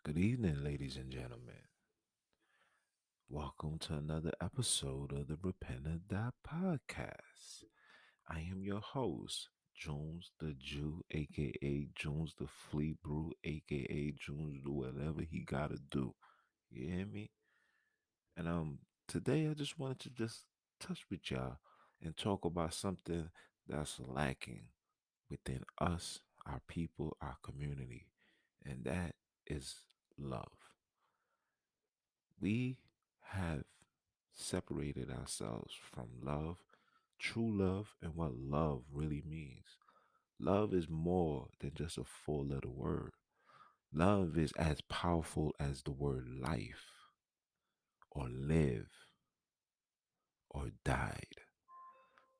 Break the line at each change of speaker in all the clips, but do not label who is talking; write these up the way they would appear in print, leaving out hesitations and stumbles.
Good evening, ladies and gentlemen. Welcome to another episode of the Repentant Dot Podcast. I am your host, Jones the Jew, aka Jones the Flea Brew, aka Jones do whatever he gotta do. You hear me? And today I just wanted to just touch with y'all and talk about something that's lacking within us, our people, our community, and that is love. We have separated ourselves from love, true love, and what love really means. Love is more than just a four-letter word. Love is as powerful as the word life, or live, or died.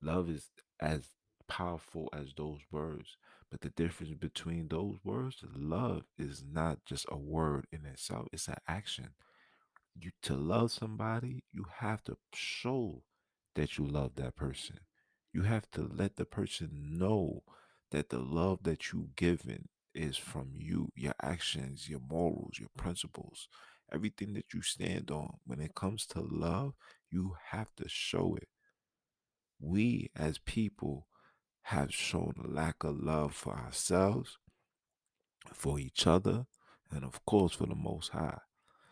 Love is as powerful as those words. But the difference between those words, love is not just a word in itself, it's an action. You to love somebody, you have to show that you love that person. You have to let the person know that the love that you given is from you, your actions, your morals, your principles, everything that you stand on. When it comes to love, you have to show it. We as people have shown a lack of love for ourselves, for each other, and of course for the Most High.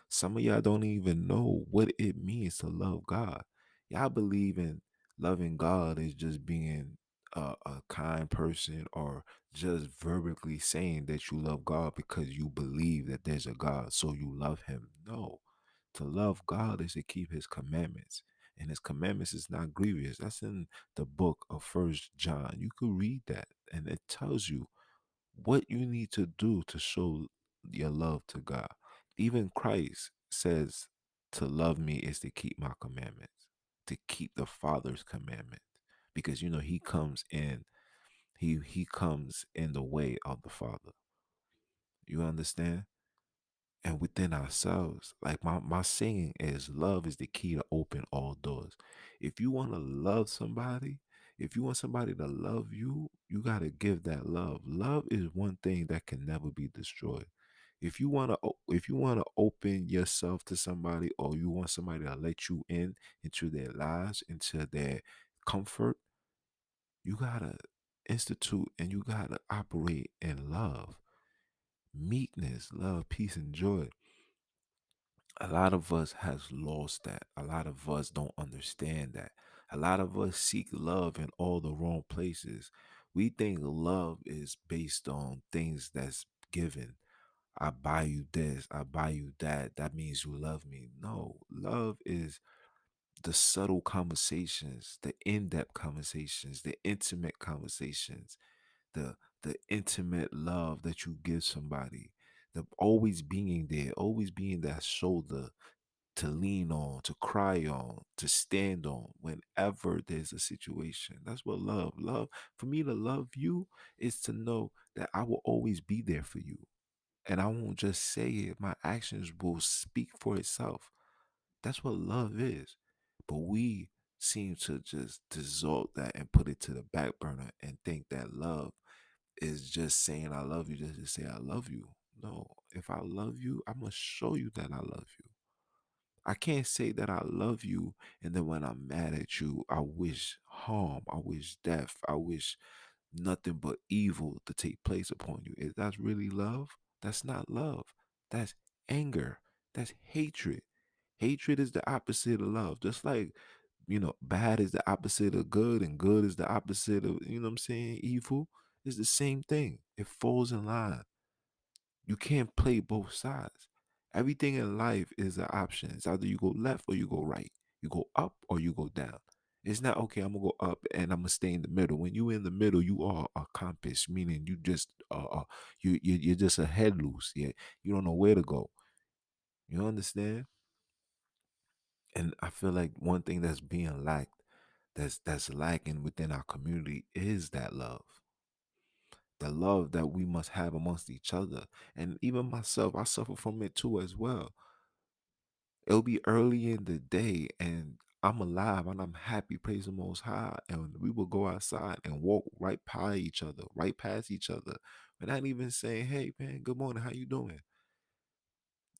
Some of y'all don't even know what it means to love God. Y'all believe in loving God is just being a kind person or just verbally saying that you love God because you believe that there's a God, so you love him. No. To love God is to keep his commandments. And his commandments is not grievous. That's in the book of First John. You could read that and it tells you what you need to do to show your love to God. Even Christ says to love me is to keep my commandments, to keep the Father's commandment. Because he comes in, he comes in the way of the Father. You understand? And within ourselves, like my saying is love is the key to open all doors. If you want to love somebody, if you want somebody to love you, you got to give that love. Love is one thing that can never be destroyed. If you want to open yourself to somebody, or you want somebody to let you in into their lives, into their comfort, you got to institute and you got to operate in love, meekness, love, peace and joy. A lot of us has lost that. A lot of us don't understand that. A lot of us seek love in all the wrong places. We think love is based on things that's given. I buy you this, I buy you that. That means you love me. No, love is the subtle conversations, the in-depth conversations, the intimate conversations, the intimate love that you give somebody, the always being there, always being that shoulder to lean on, to cry on, to stand on whenever there's a situation. That's what love. For me to love you is to know that I will always be there for you. And I won't just say it, my actions will speak for itself. That's what love is. But we seem to just dissolve that and put it to the back burner and think that love is just saying I love you just to say I love you. No, if I love you, I must show you that I love you. I can't say that I love you and then when I'm mad at you, I wish harm, I wish death, I wish nothing but evil to take place upon you. If that's really love, that's not love. That's anger. That's hatred. Hatred is the opposite of love. Just like, bad is the opposite of good and good is the opposite of, what I'm saying, evil. It's the same thing. It falls in line. You can't play both sides. Everything in life is an option. It's either you go left or you go right. You go up or you go down. It's not okay. I'm gonna go up and I'm gonna stay in the middle. When you in the middle, you are a compass, meaning you just you're just a head loose. Yeah, you don't know where to go. You understand? And I feel like one thing that's being lacked, that's lacking within our community, is that love, the love that we must have amongst each other. And even myself, I suffer from it too as well. It'll be early in the day and I'm alive and I'm happy, praise the most high. And we will go outside and walk right by each other, right past each other. We're not even saying, hey man, good morning, how you doing?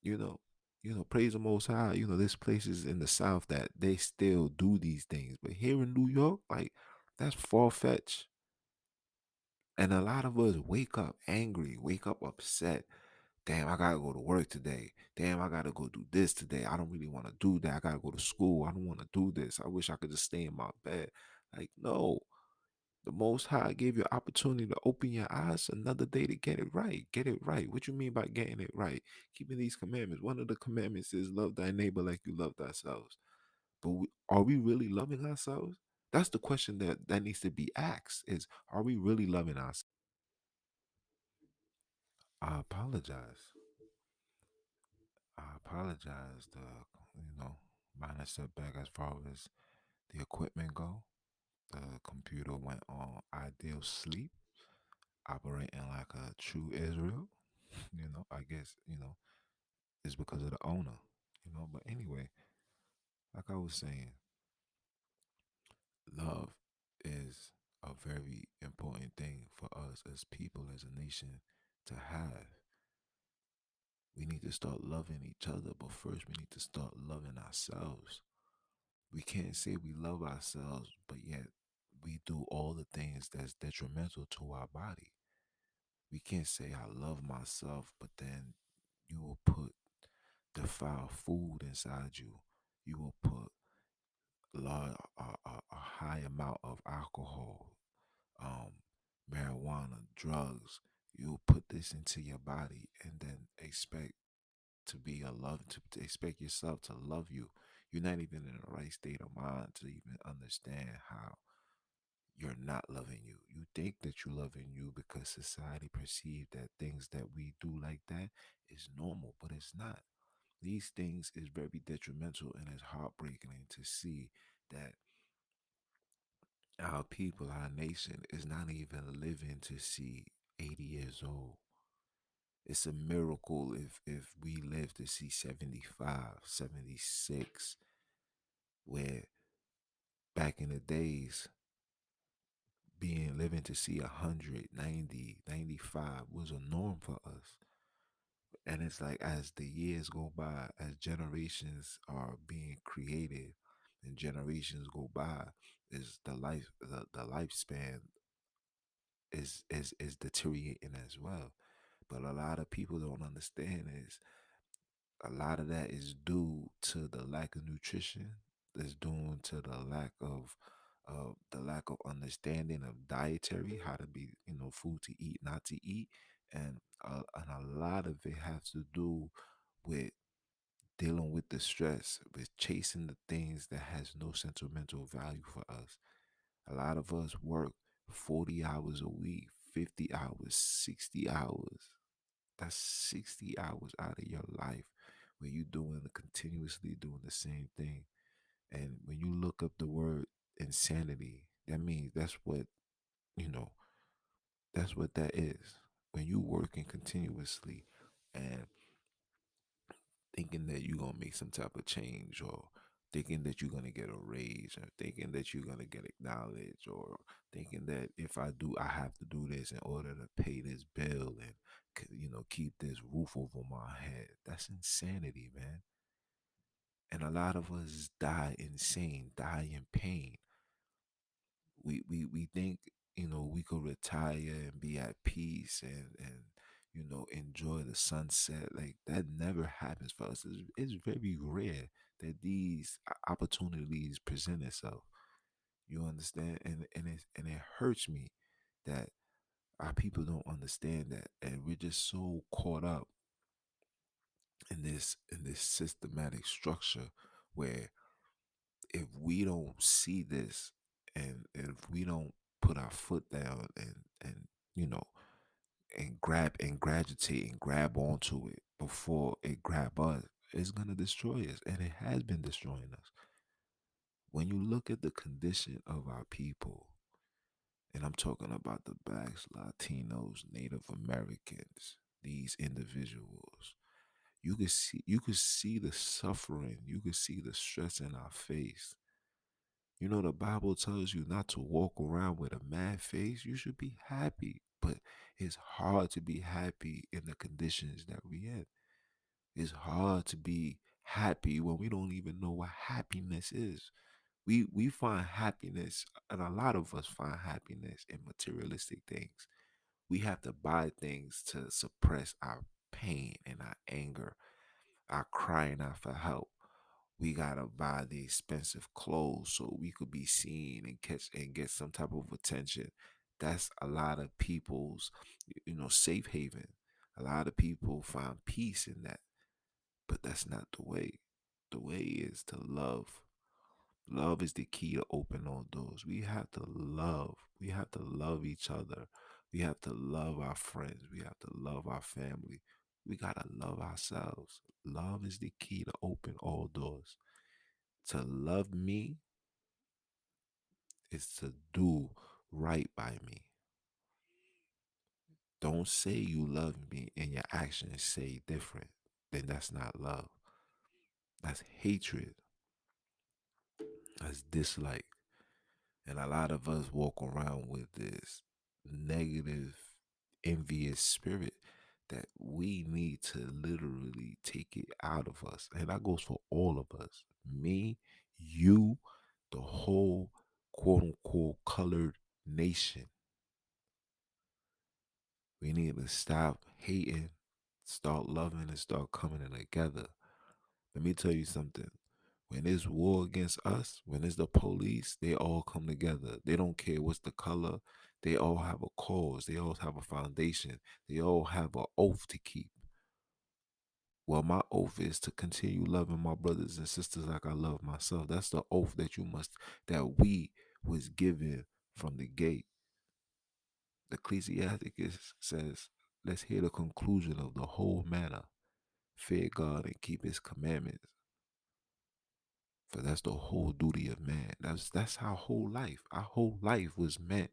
You know, praise the Most High. There's places in the South that they still do these things, but here in New York, like that's far fetched. And a lot of us wake up angry, wake up upset. Damn, I gotta go to work today. Damn, I gotta go do this today. I don't really want to do that. I gotta go to school. I don't want to do this. I wish I could just stay in my bed. Like, no. The Most High gave you an opportunity to open your eyes another day to get it right. Get it right. What you mean by getting it right? Keeping these commandments. One of the commandments is love thy neighbor like you love thyself. But are we really loving ourselves? That's the question that needs to be asked: Is are we really loving ourselves? I apologize. I apologize. The minor setback as far as the equipment go. The computer went on ideal sleep, operating like a true Israel. I guess it's because of the owner. But anyway, like I was saying, love is a very important thing for us as people, as a nation, to have. We need to start loving each other, but first we need to start loving ourselves. We can't say we love ourselves, but yet we do all the things that's detrimental to our body. We can't say I love myself, but then you will put defile food inside you. You will put a high amount of alcohol, um, marijuana, drugs. You'll put this into your body and then expect to be a love to expect yourself to love you. You're not even in the right state of mind to even understand how you're not loving you. You think that you're loving you because society perceives that things that we do like that is normal, but it's not. These things is very detrimental, and it's heartbreaking to see that our people, our nation, is not even living to see 80 years old. It's a miracle if we live to see 75, 76, where back in the days, being living to see 100, 90, 95 was a norm for us. And it's like as the years go by, as generations are being created and generations go by, is the lifespan is deteriorating as well. But a lot of people don't understand is a lot of that is due to the lack of nutrition. That's due to the lack of understanding of dietary, how to be, food to eat, not to eat, and a lot of it has to do with dealing with the stress, with chasing the things that has no sentimental value for us. A lot of us work 40 hours a week, 50 hours, 60 hours. That's 60 hours out of your life where you continuously doing the same thing. And when you look up the word insanity, that means you know, that's what that is. When you working continuously and thinking that you're gonna make some type of change, or thinking that you're gonna get a raise, or thinking that you're gonna get acknowledged, or thinking that if I do, I have to do this in order to pay this bill and keep this roof over my head. That's insanity, man. And a lot of us die insane, die in pain. We think we could retire and be at peace and enjoy the sunset. Like that never happens for us. It's very rare that these opportunities present itself. You understand? And it hurts me that our people don't understand that, and we're just so caught up in this systematic structure where if we don't see this, and if we don't put our foot down and you know and gravitate and grab onto it before it grab us, it's gonna destroy us, and it has been destroying us. When you look at the condition of our people, and I'm talking about the blacks, Latinos, Native Americans, these individuals, you could see the suffering, you could see the stress in our face. The Bible tells you not to walk around with a mad face. You should be happy, but it's hard to be happy in the conditions that we in. It's hard to be happy when we don't even know what happiness is. We find happiness, and a lot of us find happiness in materialistic things. We have to buy things to suppress our pain and our anger, our crying out for help. We gotta buy the expensive clothes so we could be seen and catch and get some type of attention. That's a lot of people's, safe haven. A lot of people find peace in that, but that's not the way. The way is to love. Love is the key to open all doors. We have to love. We have to love each other. We have to love our friends. We have to love our family. We got to love ourselves. Love is the key to open all doors. To love me is to do right by me. Don't say you love me and your actions say different. Then that's not love. That's hatred. That's dislike. And a lot of us walk around with this negative, envious spirit that we need to literally take it out of us. And that goes for all of us. Me, you, the whole quote unquote colored nation. We need to stop hating, start loving, and start coming in together. Let me tell you something. When there's war against us, when it's the police, they all come together. They don't care what's the color. They all have a cause. They all have a foundation. They all have an oath to keep. Well, my oath is to continue loving my brothers and sisters like I love myself. That's the oath that we was given from the gate. The Ecclesiasticus says, let's hear the conclusion of the whole matter. Fear God and keep his commandments. For that's the whole duty of man. That's our whole life. Our whole life was meant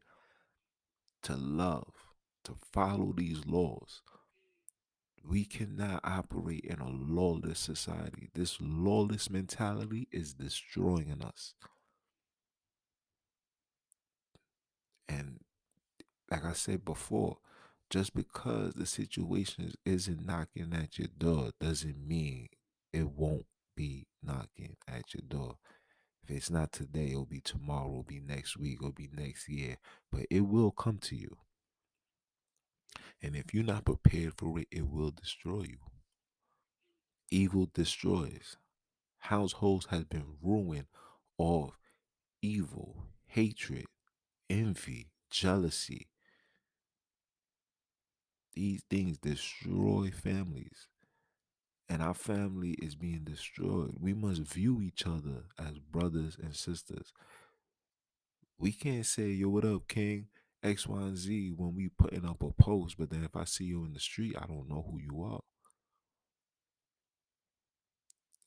to love, to follow these laws. We cannot operate in a lawless society. This lawless mentality is destroying us. And like I said before, just because the situation isn't knocking at your door doesn't mean it won't be knocking at your door. If it's not today, it'll be tomorrow, it'll be next week, it'll be next year. But it will come to you. And if you're not prepared for it, it will destroy you. Evil destroys. Households has been ruined of evil, hatred, envy, jealousy. These things destroy families. And our family is being destroyed. We must view each other as brothers and sisters. We can't say, yo, what up, King? X, Y, and Z when we putting up a post, but then if I see you in the street, I don't know who you are.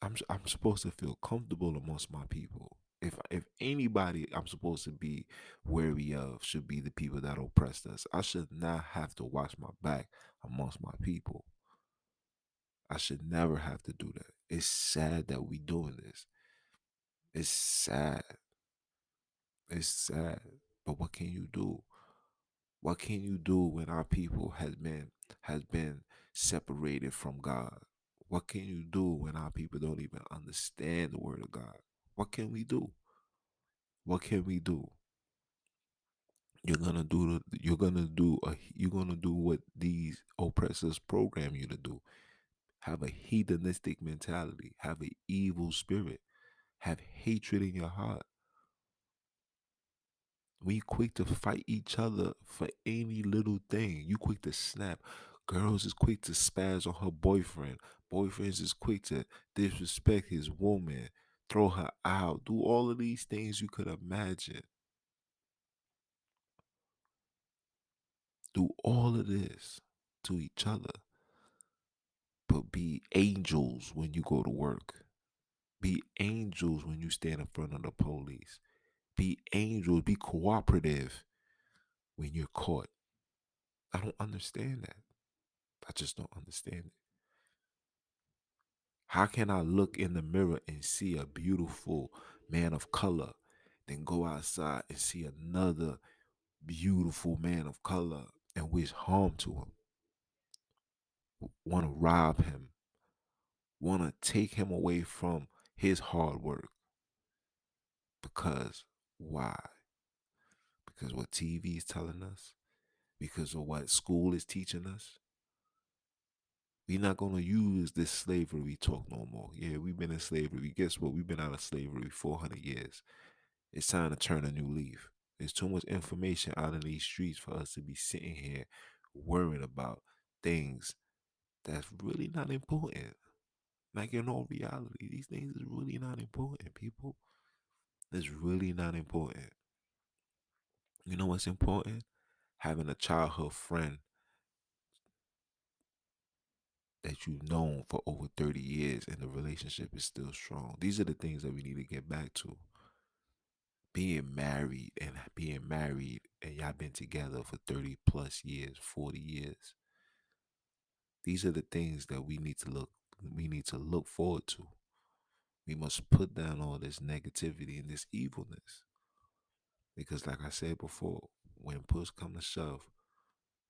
I'm supposed to feel comfortable amongst my people. If anybody I'm supposed to be wary of should be the people that oppressed us. I should not have to watch my back amongst my people. I should never have to do that. It's sad that we doing this. It's sad. It's sad. But what can you do? What can you do when our people has been separated from God? What can you do when our people don't even understand the word of God? What can we do? What can we do? You're gonna do what these oppressors program you to do. Have a hedonistic mentality, have an evil spirit, have hatred in your heart. We quick to fight each other for any little thing. You quick to snap. Girls is quick to spaz on her boyfriend. Boyfriends is quick to disrespect his woman, throw her out, do all of these things you could imagine. Do all of this to each other. But be angels when you go to work. Be angels when you stand in front of the police. Be angels. Be cooperative when you're caught. I don't understand that. I just don't understand it. How can I look in the mirror and see a beautiful man of color, then go outside and see another beautiful man of color and wish harm to him, want to rob him, want to take him away from his hard work. Because why? Because what TV is telling us, because of what school is teaching us. We're not going to use this slavery talk no more. Yeah, we've been in slavery. Guess what? We've been out of slavery 400 years. It's time to turn a new leaf. There's too much information out in these streets for us to be sitting here worrying about things that's really not important. Like in all reality, these things is really not important, people. It's really not important. You know what's important? Having a childhood friend that you've known for over 30 years and the relationship is still strong. These are the things that we need to get back to. Being married and y'all been together for 30 plus years, 40 years. These are the things that we need to look forward to. We must put down all this negativity and this evilness. Because like I said before, when push come to shove,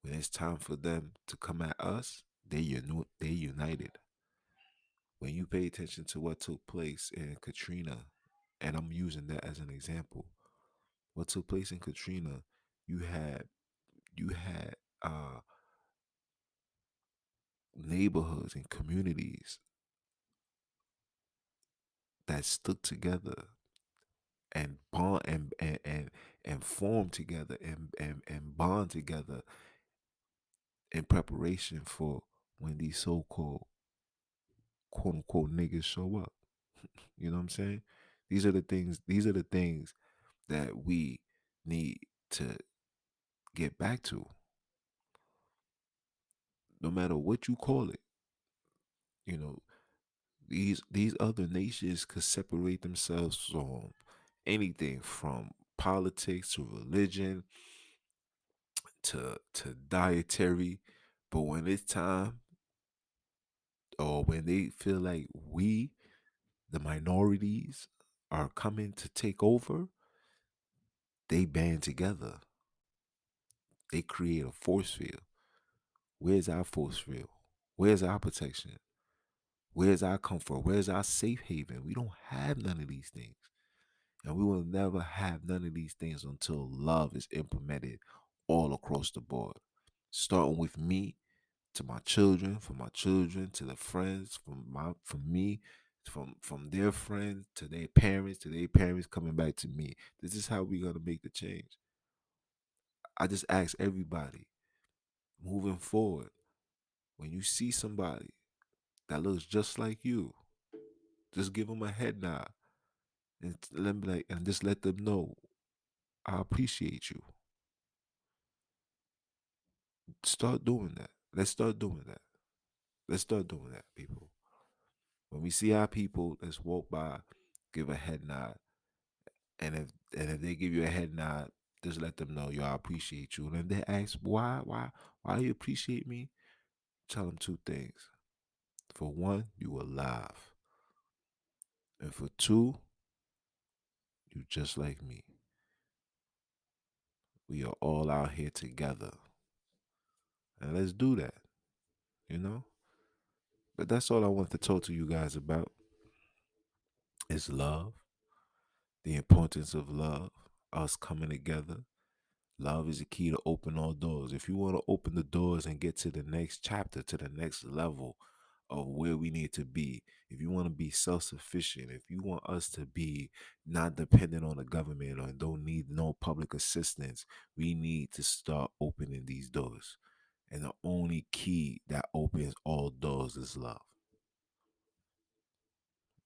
when it's time for them to come at us, they united. When you pay attention to what took place in Katrina, and I'm using that as an example, what took place in Katrina, you had you had neighborhoods and communities that stuck together and bond and form together and bond together in preparation for when these so-called quote unquote niggas show up. You know what I'm saying? These are the things that we need to get back to. No matter what you call it, you know, these other nations could separate themselves from anything from politics to religion to dietary, but when it's time or when they feel like we, the minorities, are coming to take over, they band together. They create a force field. Where's our force field? Where's our protection? Where's our comfort? Where's our safe haven? We don't have none of these things. And we will never have none of these things until love is implemented all across the board. Starting with me to my children, from my children to the friends, from me, from their friends to their parents coming back to me. This is how we're gonna make the change. I just ask everybody moving forward, when you see somebody that looks just like you, just give them a head nod and let them be like, and just let them know I appreciate you. Start doing that. Let's start doing that. Let's start doing that, people. When we see our people, let's walk by, give a head nod, and if they give you a head nod, just let them know, yo, I appreciate you. And if they ask why do you appreciate me? Tell them two things. For one, you alive, and for two, you just like me. We are all out here together, and let's do that. You know. But that's all I want to talk to you guys about is love, the importance of love, us coming together. Love is the key to open all doors. If you want to open the doors and get to the next chapter, to the next level of where we need to be, if you want to be self sufficient, if you want us to be not dependent on the government or don't need no public assistance, we need to start opening these doors. And the only key that opens all doors is love.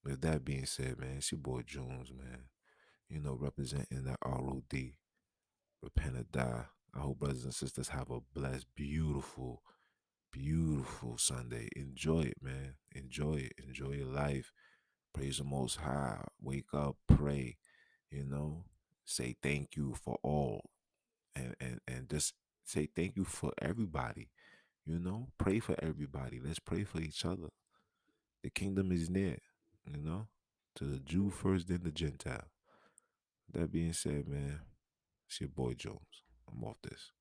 With that being said, man, it's your boy Jones, man. Representing the ROD. Repent or die. I hope brothers and sisters have a blessed, beautiful, beautiful Sunday. Enjoy it, man. Enjoy it. Enjoy your life. Praise the Most High. Wake up, pray. You know, say thank you for all, and just say thank you for everybody. Pray for everybody. Let's pray for each other. The kingdom is near. You know, to the Jew first, then the Gentile. That being said, man, it's your boy Jones. I'm off this.